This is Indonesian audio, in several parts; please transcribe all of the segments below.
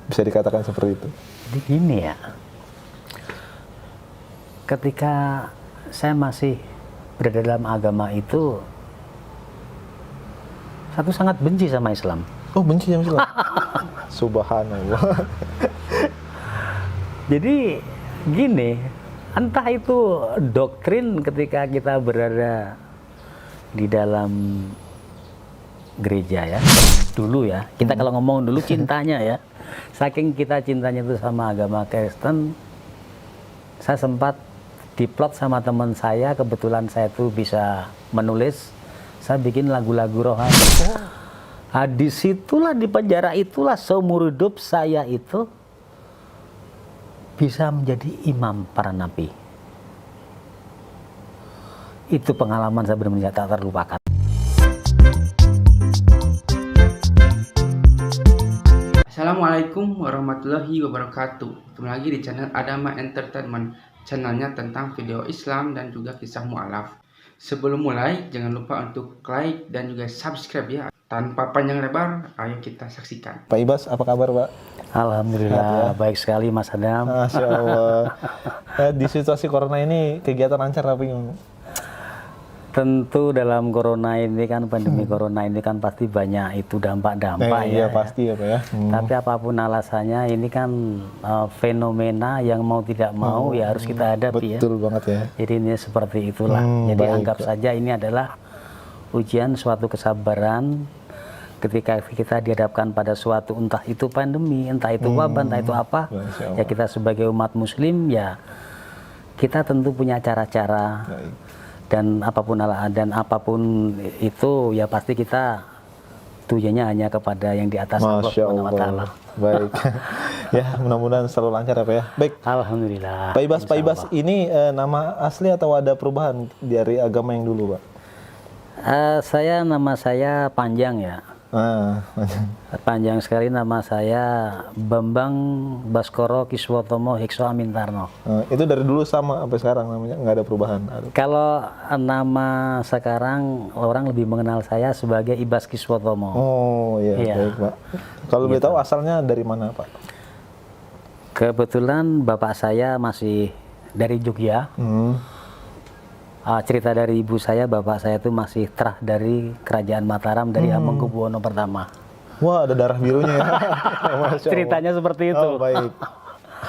Bisa dikatakan seperti itu. Jadi gini ya, ketika saya masih berada dalam agama itu, satu sangat benci sama Islam. Oh, benci sama Islam. Subhanallah. Jadi gini, entah itu doktrin ketika kita berada di dalam gereja ya, dulu ya, kita kalau ngomong dulu cintanya ya, saking kita cintanya itu sama agama Kristen, saya sempat diplot sama teman saya, kebetulan saya tuh bisa menulis, saya bikin lagu-lagu rohani. Disitulah, di penjara itulah seumur hidup saya itu bisa menjadi imam para nabi. Itu pengalaman saya benar-benar tak terlupakan. Assalamualaikum warahmatullahi wabarakatuh. Ketemu lagi di channel Adama Entertainment, channelnya tentang video Islam dan juga kisah mu'alaf. Sebelum mulai, jangan lupa untuk like dan juga subscribe ya. Tanpa panjang lebar, ayo kita saksikan. Pak Ibas, apa kabar, Pak? Alhamdulillah, baik sekali Mas Adam. Masya Allah. Di situasi corona ini kegiatan lancar apa yang? Tentu dalam corona ini kan, pandemi corona ini kan pasti banyak itu dampak-dampak Iya ya. pasti ya Pak ya. Tapi apapun alasannya, ini kan fenomena yang mau tidak mau ya harus kita hadapi ya. Betul banget ya. Jadi ini seperti itulah. Jadi baik, anggap Pak. saja ini adalah ujian suatu kesabaran ketika kita dihadapkan pada suatu, entah itu pandemi, entah itu wabah, entah itu apa. Masya Allah. Ya kita sebagai umat muslim ya kita tentu punya cara-cara. Baik. Dan apapun itu ya pasti kita tujuannya hanya kepada yang di atas Allah Masya Subhanahu wa Ta'ala. Allah. Baik. Ya, mudah-mudahan selalu lancar ya Pak ya. Baik. Alhamdulillah. Pak Ibas, Pak Ibas, Insyaallah. ini nama asli atau ada perubahan dari agama yang dulu, Pak? Nama saya panjang ya. Panjang sekali nama saya, Bambang Baskoro Kiswotomo Hikso Amintarno. Itu dari dulu sama sampai sekarang namanya, nggak ada perubahan? Kalau nama sekarang orang lebih mengenal saya sebagai Ibas Kiswotomo. Oh iya, Iya. baik Pak. Kalau boleh tahu asalnya dari mana Pak? Kebetulan bapak saya masih dari Jogja. Cerita dari ibu saya, bapak saya itu masih terah dari Kerajaan Mataram, dari Hamengkubuwono pertama. Wah, ada darah birunya ya. Masya Allah. Ceritanya seperti itu. Oh, baik.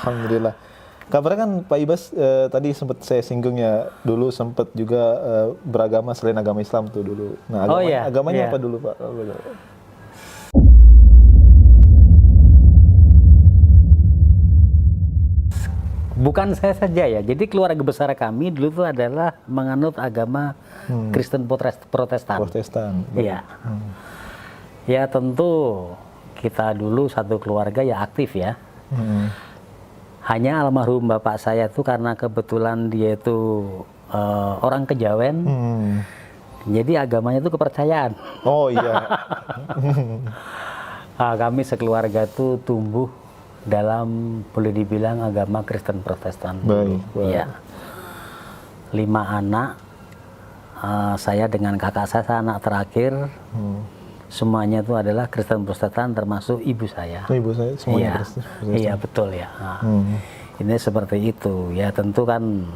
Alhamdulillah. Kabarnya kan Pak Ibas tadi sempat saya singgung ya, dulu sempat juga beragama selain agama Islam tuh dulu. Nah, agamanya iya. apa dulu Pak? Bukan saya saja ya, jadi keluarga besar kami dulu itu adalah menganut agama Kristen Protestan. Protestan. Iya. Ya tentu kita dulu satu keluarga ya aktif ya. Hanya almarhum bapak saya itu karena kebetulan dia itu orang Kejawen, jadi agamanya itu kepercayaan. Oh iya. Kami sekeluarga itu tumbuh dalam, boleh dibilang, agama Kristen Protestan. Baik. Iya. 5 anak, saya dengan kakak saya anak terakhir. Semuanya itu adalah Kristen Protestan, termasuk ibu saya. Ibu saya semuanya Iya, Kristen. iya betul ya. Ini seperti itu. Ya tentu kan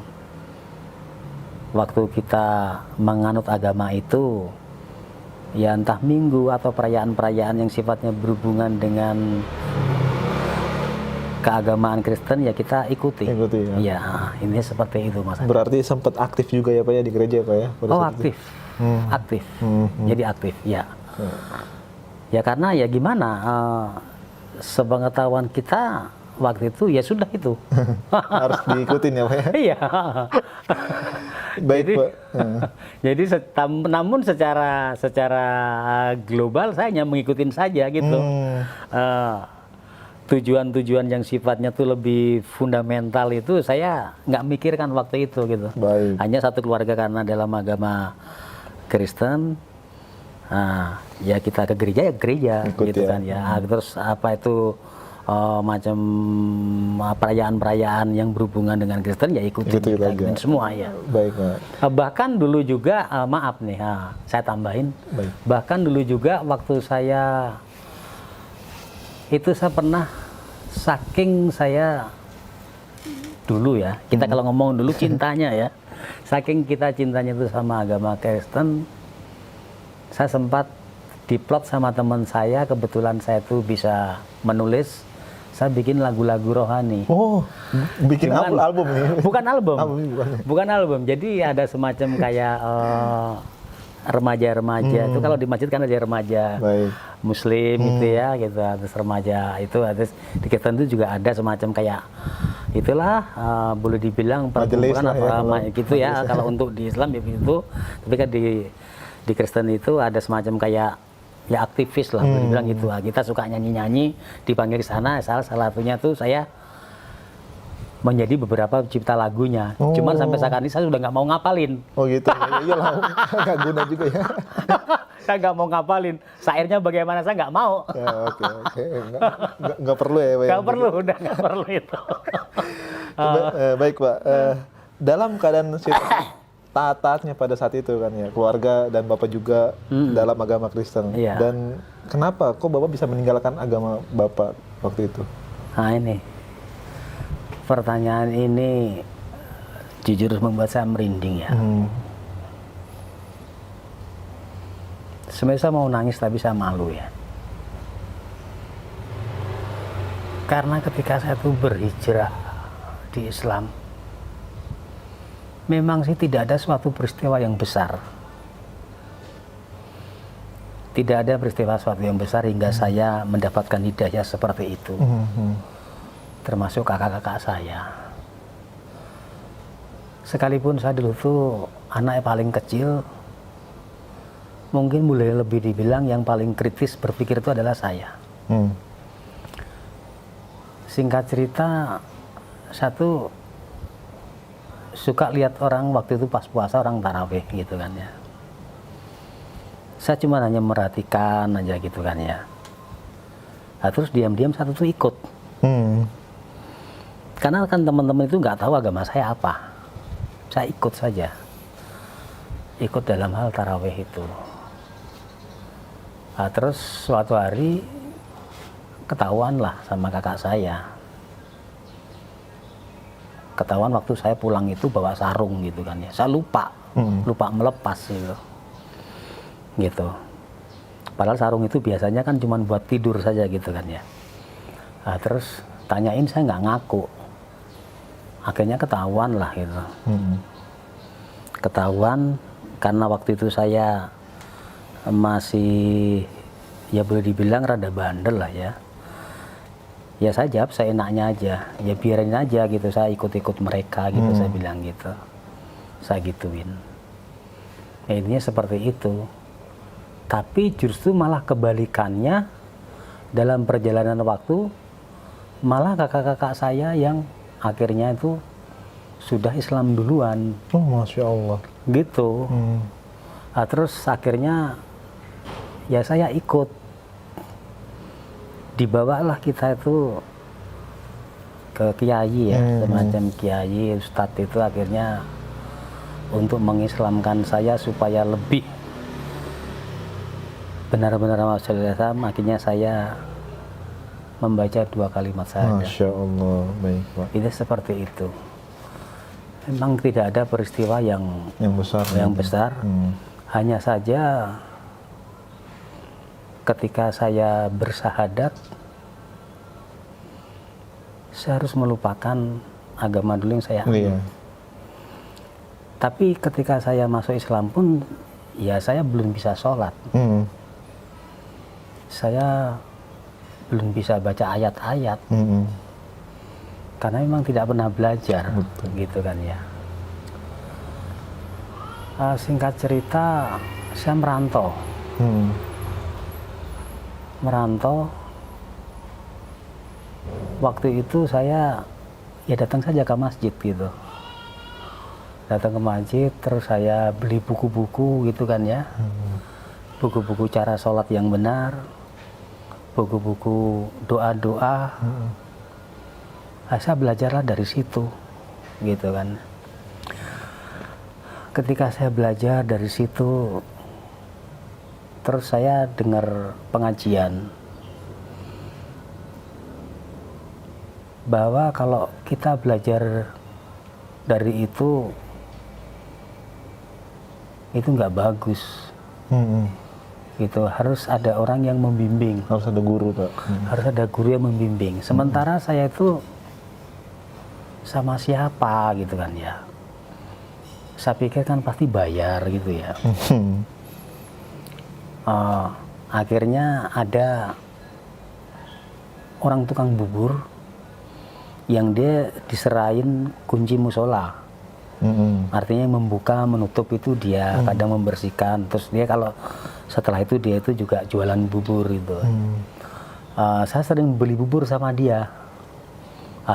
waktu kita menganut agama itu, ya entah minggu atau perayaan-perayaan yang sifatnya berhubungan dengan keagamaan Kristen ya kita ikuti. Ikuti ya. Iya, ini seperti itu Mas. Berarti sempat aktif juga ya Pak ya di gereja Pak ya? pada Oh saat itu? aktif, aktif. Jadi aktif ya. Ya karena ya gimana, sepengetahuan kita waktu itu ya sudah itu. Harus diikutin ya Pak ya? Iya. Baik Jadi, Pak. jadi namun secara global saya hanya mengikutin saja gitu. Tujuan-tujuan yang sifatnya tuh lebih fundamental itu saya nggak mikirkan waktu itu gitu. Baik. Hanya satu keluarga karena dalam agama Kristen, ya kita ke gereja ya gereja. Ikut Gitu ya. kan ya. Terus apa itu macam perayaan-perayaan yang berhubungan dengan Kristen ya ikutin, Ikutin kita aja. ikutin semua ya. Baik Pak. Bahkan dulu juga maaf nih, saya tambahin. Baik. Bahkan dulu juga waktu saya pernah saking saya dulu ya, kita kalau ngomong dulu cintanya ya, saking kita cintanya itu sama agama Kristen, saya sempat diplot sama teman saya, kebetulan saya tuh bisa menulis, saya bikin lagu-lagu rohani. Oh, bikin Cuman, album nih. Bukan album. Bukan. Bukan album. Jadi ada semacam kayak remaja-remaja. Itu kalau di masjid kan ada remaja Baik. Muslim gitu ya, gitu. Terus remaja itu, terus di Kristen itu juga ada semacam kayak itulah boleh dibilang perkumpulan lah ya, apa gitu ya. Kalau untuk di Islam ya begitu. Tapi kan di Kristen itu ada semacam kayak ya aktivis lah, boleh dibilang gitu. Kita suka nyanyi-nyanyi, dipanggil ke sana. Salah satunya tuh saya menjadi beberapa cipta lagunya. Cuman sampai saat ini saya sudah nggak mau ngapalin. Oh gitu. Iyalah, nggak guna juga ya. Saya nggak mau ngapalin. Syairnya bagaimana saya nggak mau. Ya, oke. Nggak perlu ya, Pak. Nggak perlu, udah nggak perlu itu. Baik, Pak. Dalam keadaan taat-taatnya pada saat itu kan ya, keluarga dan Bapak juga dalam agama Kristen. Iya. Dan kenapa kok Bapak bisa meninggalkan agama Bapak waktu itu? Nah ini, pertanyaan ini jujur membuat saya merinding ya. Sebenarnya saya mau nangis tapi saya malu ya. Karena ketika saya tuh berhijrah di Islam, memang sih tidak ada suatu peristiwa yang besar. Tidak ada peristiwa suatu yang besar hingga saya mendapatkan hidayah seperti itu. Termasuk kakak-kakak saya. Sekalipun saya dulu tuh anak yang paling kecil, mungkin boleh lebih dibilang yang paling kritis berpikir itu adalah saya. Singkat cerita, satu suka lihat orang waktu itu pas puasa orang tarawih gitu kan ya. Saya cuma hanya merhatikan aja gitu kan ya. Nah, terus diam-diam satu tuh ikut. Karena kan teman-teman itu nggak tahu agama saya apa. Saya ikut saja. Ikut dalam hal tarawih itu. Nah, terus suatu hari ketahuan lah sama kakak saya. Ketahuan waktu saya pulang itu bawa sarung gitu kan ya. Saya lupa melepas gitu. Gitu. Padahal sarung itu biasanya kan cuma buat tidur saja gitu kan ya. Nah, terus tanyain saya nggak ngaku. Akhirnya ketahuan lah gitu. Ketahuan karena waktu itu saya masih ya boleh dibilang rada bandel lah ya. Ya saya jawab saya enaknya aja. Ya biarin aja gitu, saya ikut-ikut mereka gitu, saya bilang gitu. Saya gituin. Ya, intinya seperti itu. Tapi justru malah kebalikannya, dalam perjalanan waktu malah kakak-kakak saya yang akhirnya itu sudah Islam duluan. Oh, Masya Allah. Gitu. Nah, terus akhirnya ya saya ikut. Dibawalah kita itu ke kiai ya, semacam kiai, ustadz itu akhirnya untuk mengislamkan saya supaya lebih benar-benar masuk Islam. Akhirnya saya membaca 2 kalimat syahadat. Masya Allah, baik Pak. Itu seperti itu. Memang tidak ada peristiwa yang besar. Hanya saja ketika saya bersahadat, saya harus melupakan agama dulu yang saya anut. Tapi ketika saya masuk Islam pun, ya saya belum bisa sholat. Saya belum bisa baca ayat-ayat. Karena memang tidak pernah belajar. Gitu kan ya. Singkat cerita, saya merantau. Waktu itu saya ya datang saja ke masjid gitu. Datang ke masjid, terus saya beli buku-buku gitu kan ya. Buku-buku cara sholat yang benar, buku-buku doa-doa. Saya belajarlah dari situ gitu kan. Ketika saya belajar dari situ, terus saya dengar pengajian. bahwa kalau kita belajar dari itu nggak bagus. Gitu, harus ada orang yang membimbing. Harus ada guru, Pak. Harus ada guru yang membimbing. Sementara saya itu sama siapa gitu kan ya. Saya pikir kan pasti bayar gitu ya. Akhirnya ada orang tukang bubur yang dia diserahin kunci musola. Artinya membuka menutup itu dia, kadang membersihkan, terus dia kalau setelah itu dia itu juga jualan bubur gitu. Saya sering beli bubur sama dia.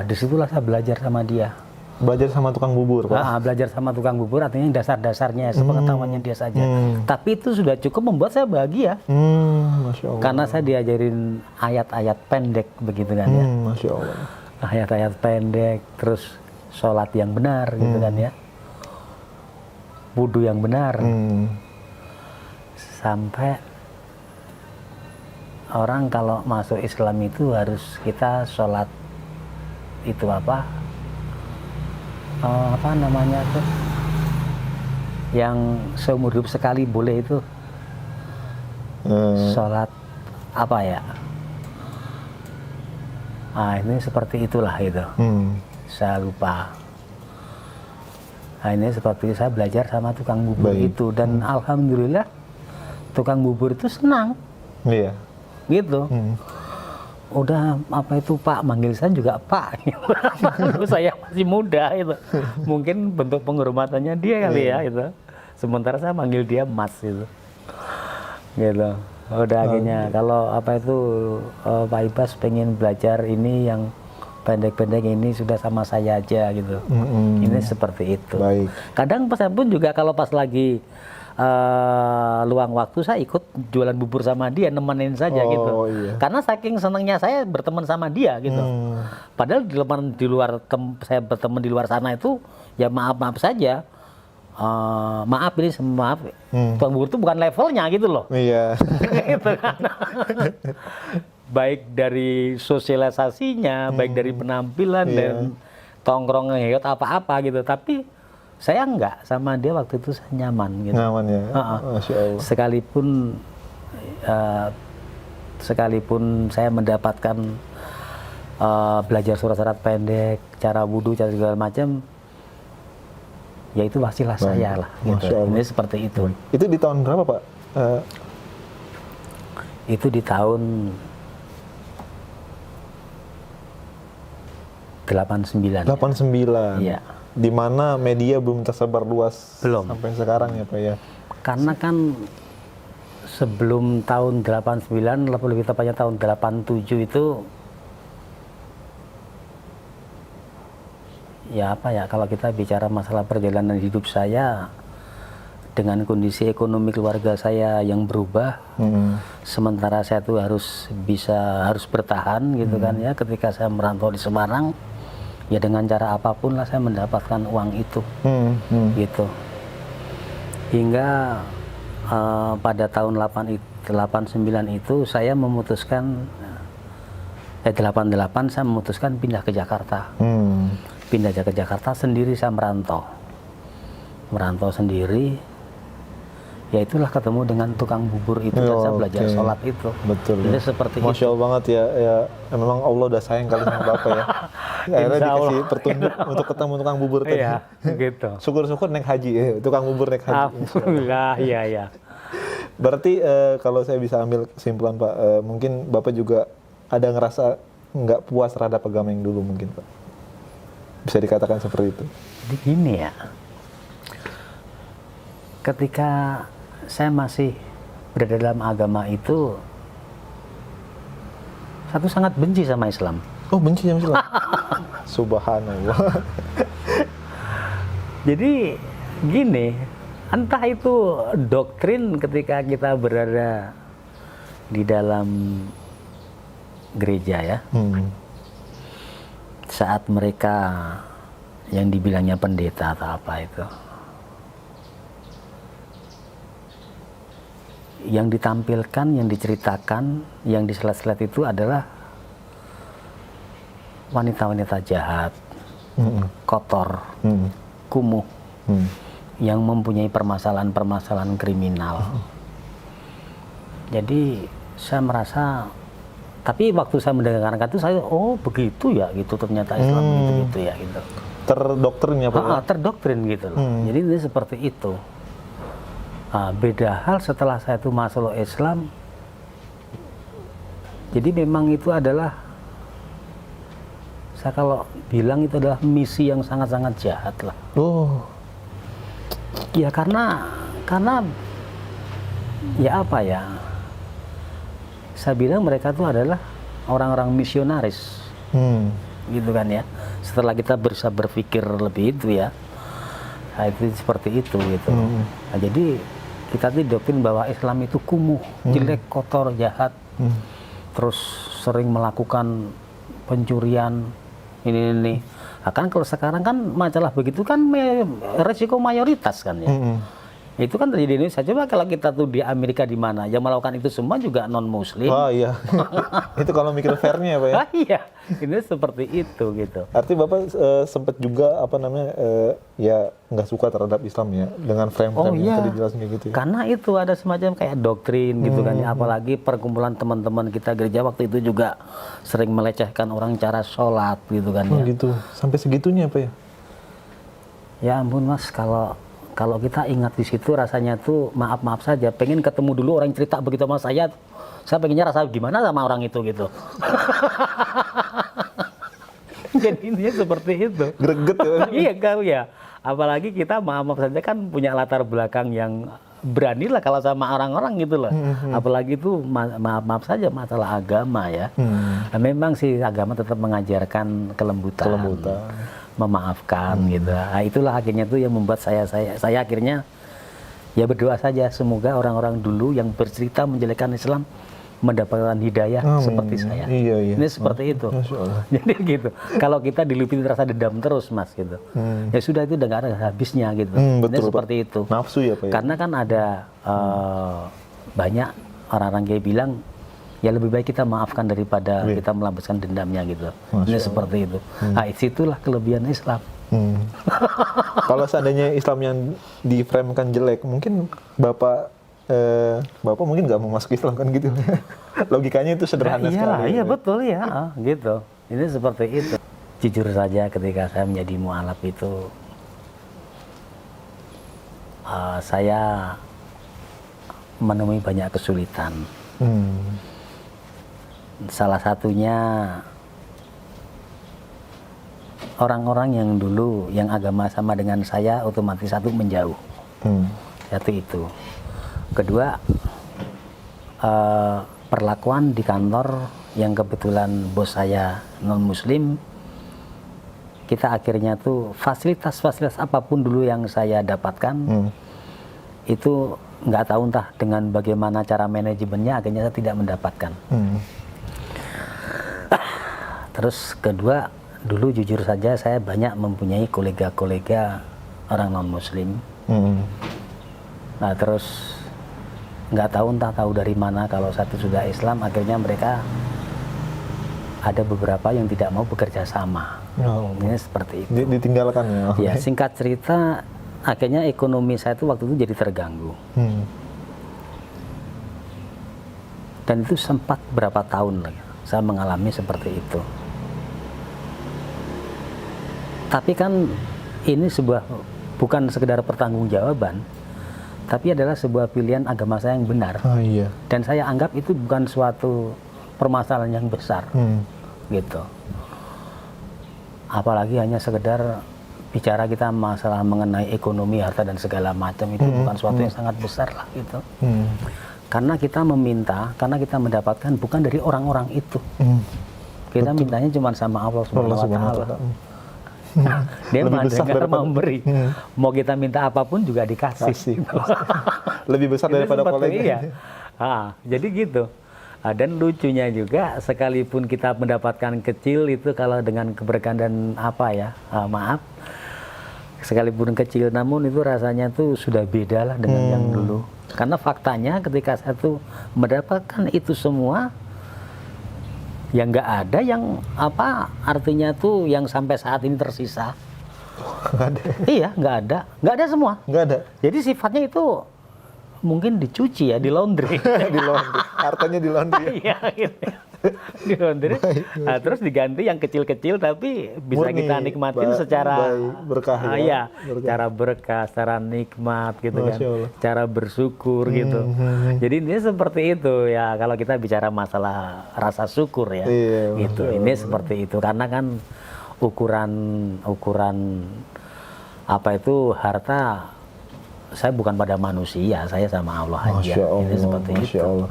Disitulah saya belajar sama dia. Belajar sama tukang bubur, Pak? Belajar sama tukang bubur artinya dasar-dasarnya, sepengetahuannya dia saja. Tapi itu sudah cukup membuat saya bahagia. Masya Allah. Karena saya diajarin ayat-ayat pendek begitu kan ya. Masya Allah. Ayat-ayat pendek, terus sholat yang benar gitu kan ya. Wudu yang benar. Sampai orang kalau masuk Islam itu harus kita sholat itu apa namanya tuh yang seumur hidup sekali boleh itu sholat apa ya, ini seperti itulah itu. Saya lupa. Ini seperti saya belajar sama tukang bubur itu, dan alhamdulillah tukang bubur itu senang. Iya. Gitu. Udah apa itu Pak, manggil saya juga Pak. Saya masih muda itu. Mungkin bentuk penghormatannya dia kali ya itu. Sementara saya manggil dia Mas itu. Gitu. Udah akhirnya kalau apa itu Pak Ibas pengen belajar ini yang pendek-pendek ini sudah sama saya aja gitu. Ini seperti itu. Baik. Kadang saya pun juga kalau pas lagi luang waktu saya ikut jualan bubur sama dia, nemenin saja gitu. Iya. Karena saking senangnya saya berteman sama dia gitu. Padahal saya berteman di luar sana itu ya maaf saja. Maaf ini maaf. Tukang bubur itu bukan levelnya gitu loh. Iya. Gitu kan. Baik dari sosialisasinya, baik dari penampilan dan tongkrong ngeyot apa-apa gitu. Tapi saya enggak, sama dia waktu itu saya nyaman gitu. Nyaman ya. Masya Allah. Sekalipun saya mendapatkan belajar surat-surat pendek, cara wudhu, cara segala macam, ya itu wasilah saya lah. Gitu. Ini seperti itu. Itu di tahun berapa, Pak? Itu di tahun 89. 89. Iya. Di mana media belum tersebar luas sampai sekarang ya, Pak ya. Karena kan sebelum tahun 89, lebih tepatnya tahun 87 itu ya apa ya, kalau kita bicara masalah perjalanan hidup saya dengan kondisi ekonomi keluarga saya yang berubah, sementara saya tuh harus bertahan gitu kan ya. Ketika saya merantau di Semarang, ya dengan cara apapun lah saya mendapatkan uang itu, gitu. Hingga pada tahun 89 itu saya memutuskan, 88 saya memutuskan pindah ke Jakarta. Pindah ke Jakarta sendiri, saya merantau sendiri. Ya itulah ketemu dengan tukang bubur itu, dan saya belajar sholat itu. Betul. Jadi seperti Masya Allah banget ya, memang Allah udah sayang kali sama Bapak ya. Akhirnya dikasih petunjuk untuk ketemu tukang bubur tadi. Iya, gitu. Syukur-syukur naik haji, tukang bubur naik haji. Alhamdulillah, iya. Berarti kalau saya bisa ambil kesimpulan Pak, mungkin Bapak juga ada ngerasa nggak puas terhadap agama yang dulu mungkin Pak. Bisa dikatakan seperti itu. Jadi gini ya, ketika saya masih berada dalam agama itu, saya sangat benci sama Islam. Oh, benci sama Islam? Subhanallah. Jadi gini, entah itu doktrin ketika kita berada di dalam gereja ya, saat mereka yang dibilangnya pendeta atau apa itu, yang ditampilkan, yang diceritakan, yang diselat-selat itu adalah wanita-wanita jahat, kotor, kumuh, yang mempunyai permasalahan-permasalahan kriminal. Jadi saya merasa, tapi waktu saya mendengarkan itu saya, oh begitu ya gitu, ternyata Islam gitu ya gitu. Terdoktrin ya Pak? Terdoktrin gitu loh. Jadi ini seperti itu. Beda hal setelah saya itu masuk Islam. Jadi memang itu adalah, saya kalau bilang itu adalah misi yang sangat-sangat jahat lah. Oh. Ya karena ya apa ya? Saya bilang mereka itu adalah orang-orang misionaris. Gitu kan ya. Setelah kita bisa berpikir lebih itu ya. Nah, itu seperti itu gitu. Nah, jadi kita didoktrin bahwa Islam itu kumuh, jelek, kotor, jahat. Terus sering melakukan pencurian ini. Nah, kan kalau sekarang kan masalah begitu kan resiko mayoritas kan ya. Itu kan terjadi di Indonesia. Coba kalau kita tuh di Amerika di mana yang melakukan itu semua juga non Muslim. Oh iya. Itu kalau mikir fairnya ya Pak ya. Iya, ini seperti itu gitu. Artinya Bapak sempat juga apa namanya ya nggak suka terhadap Islam ya dengan frame-frame yang tadi jelasin kayak gitu ya. Karena itu ada semacam kayak doktrin gitu kan ya. Apalagi perkumpulan teman-teman kita gereja waktu itu juga sering melecehkan orang cara sholat gitu kan ya. Gitu. Sampai segitunya Pak ya. Ya ampun Mas, kalau kita ingat di situ rasanya tuh maaf saja, pengen ketemu dulu orang cerita begitu sama saya pengennya rasa gimana sama orang itu gitu. Jadi ini seperti itu. Greget ya. Iya kau ya. Apalagi kita maaf saja kan punya latar belakang yang berani lah kalau sama orang-orang gitu loh. Apalagi itu maaf saja masalah agama ya. Nah, memang sih agama tetap mengajarkan kelembutan. Memaafkan gitu. Nah, itulah akhirnya tuh yang membuat saya akhirnya ya berdoa saja semoga orang-orang dulu yang bercerita menjelekkan Islam mendapatkan hidayah seperti saya. Iya. Ini seperti itu. Jadi gitu. Kalau kita dilipiti rasa dendam terus Mas gitu. Ya sudah itu udah nggak ada habisnya gitu. Ini seperti itu. Nafsu ya Pak ya. Karena kan ada banyak orang-orang kayak bilang ya lebih baik kita maafkan daripada kita melampiaskan dendamnya gitu. Ini seperti itu. Nah, itulah kelebihan Islam. Kalau seandainya Islam yang diframekan jelek, mungkin Bapak mungkin nggak mau masuk Islam kan gitu. Logikanya itu sederhana sekali. Iya betul ya, gitu. Ini seperti itu. Jujur saja ketika saya menjadi mu'alaf itu, saya menemui banyak kesulitan. Salah satunya orang-orang yang dulu yang agama sama dengan saya otomatis satu menjauh. Satu itu. Kedua, perlakuan di kantor yang kebetulan bos saya non Muslim, kita akhirnya tuh fasilitas apapun dulu yang saya dapatkan itu nggak tahu entah dengan bagaimana cara manajemennya akhirnya saya tidak mendapatkan. Terus kedua, dulu jujur saja saya banyak mempunyai kolega-kolega orang non Muslim. Nah terus nggak tahu entah tahu dari mana kalau satu sudah Islam akhirnya mereka ada beberapa yang tidak mau bekerja sama. Ini seperti itu. Ditinggalkan ya. Ya singkat cerita akhirnya ekonomi saya itu waktu itu jadi terganggu. Dan itu sempat berapa tahun lagi saya mengalami seperti itu. Tapi kan ini bukan sekedar pertanggungjawaban, tapi adalah sebuah pilihan agama saya yang benar. Dan saya anggap itu bukan suatu permasalahan yang besar, gitu. Apalagi hanya sekedar bicara kita masalah mengenai ekonomi, harta dan segala macam itu bukan suatu yang sangat besar lah, gitu. Karena kita meminta, karena kita mendapatkan bukan dari orang-orang itu. Kita mintanya cuma sama Allah Subhanahu wa Ta'ala. Dia mendengar memberi. Mau kita minta apapun juga dikasih. Lebih besar daripada kolega. Iya. Jadi gitu. Dan lucunya juga sekalipun kita mendapatkan kecil itu kalau dengan keberkahan dan sekalipun kecil namun itu rasanya tuh sudah beda lah dengan yang dulu. Karena faktanya ketika saya tuh mendapatkan itu semua Ya nggak ada yang apa artinya tuh yang sampai saat ini tersisa. Nggak ada. Iya, nggak ada semua. Nggak ada. Jadi sifatnya itu mungkin dicuci ya, di laundry. Di laundry. Hartanya di laundry. Ya? Iya, gitu. Di laundry. Nah, terus diganti yang kecil-kecil tapi bisa Murni, kita nikmatin secara berkah ya. iya, Berkah. cara berkah, secara nikmat gitu kan. Masya Allah. Cara bersyukur gitu. Jadi ini seperti itu ya kalau kita bicara masalah rasa syukur ya. Iya, Gitu. Masya Ini seperti itu karena kan ukuran apa itu harta saya bukan pada manusia, saya sama Allah aja. Masya Allah. Ini seperti Masya itu. Allah.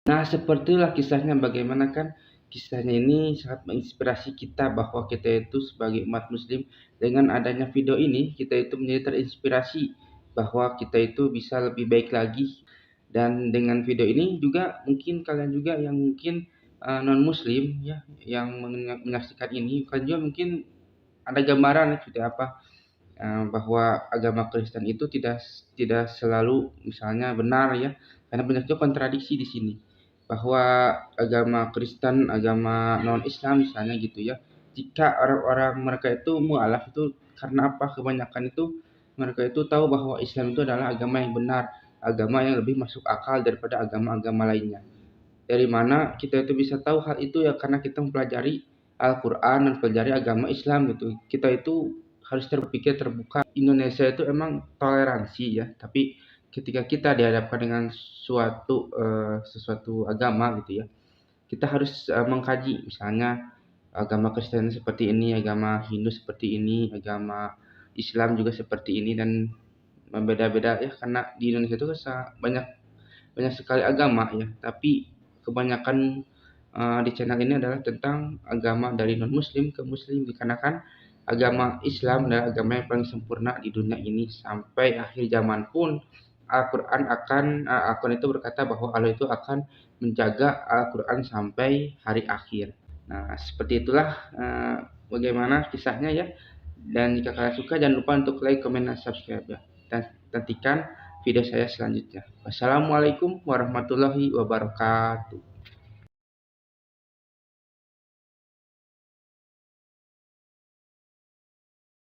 Nah, sepertilah kisahnya, bagaimana kan kisahnya ini sangat menginspirasi kita bahwa kita itu sebagai umat muslim, dengan adanya video ini kita itu menjadi terinspirasi bahwa kita itu bisa lebih baik lagi. Dan dengan video ini juga mungkin kalian juga yang mungkin non muslim ya, yang menyaksikan ini, kalian juga mungkin ada gambaran seperti apa bahwa agama Kristen itu tidak selalu misalnya benar ya, karena banyak juga kontradiksi di sini bahwa agama Kristen, agama non Islam misalnya gitu ya, jika orang-orang mereka itu mualaf itu karena apa, kebanyakan itu mereka itu tahu bahwa Islam itu adalah agama yang benar, agama yang lebih masuk akal daripada agama-agama lainnya. Dari mana kita itu bisa tahu hal itu ya, karena kita mempelajari Al-Quran dan mempelajari agama Islam gitu. Kita itu harus terpikir terbuka. Indonesia itu emang toleransi ya, tapi ketika kita dihadapkan dengan sesuatu agama gitu ya, kita harus mengkaji misalnya agama Kristen seperti ini, agama Hindu seperti ini, agama Islam juga seperti ini, dan berbeda-beda ya, karena di Indonesia itu banyak banyak sekali agama ya, tapi kebanyakan di channel ini adalah tentang agama dari non muslim ke muslim, dikarenakan agama Islam adalah agama yang paling sempurna di dunia ini. Sampai akhir zaman pun Al-Quran itu berkata bahwa Allah itu akan menjaga Al-Quran sampai hari akhir. Nah, seperti itulah bagaimana kisahnya ya. Dan jika kalian suka, jangan lupa untuk like, comment, dan subscribe ya. Dan nantikan video saya selanjutnya. Wassalamualaikum warahmatullahi wabarakatuh.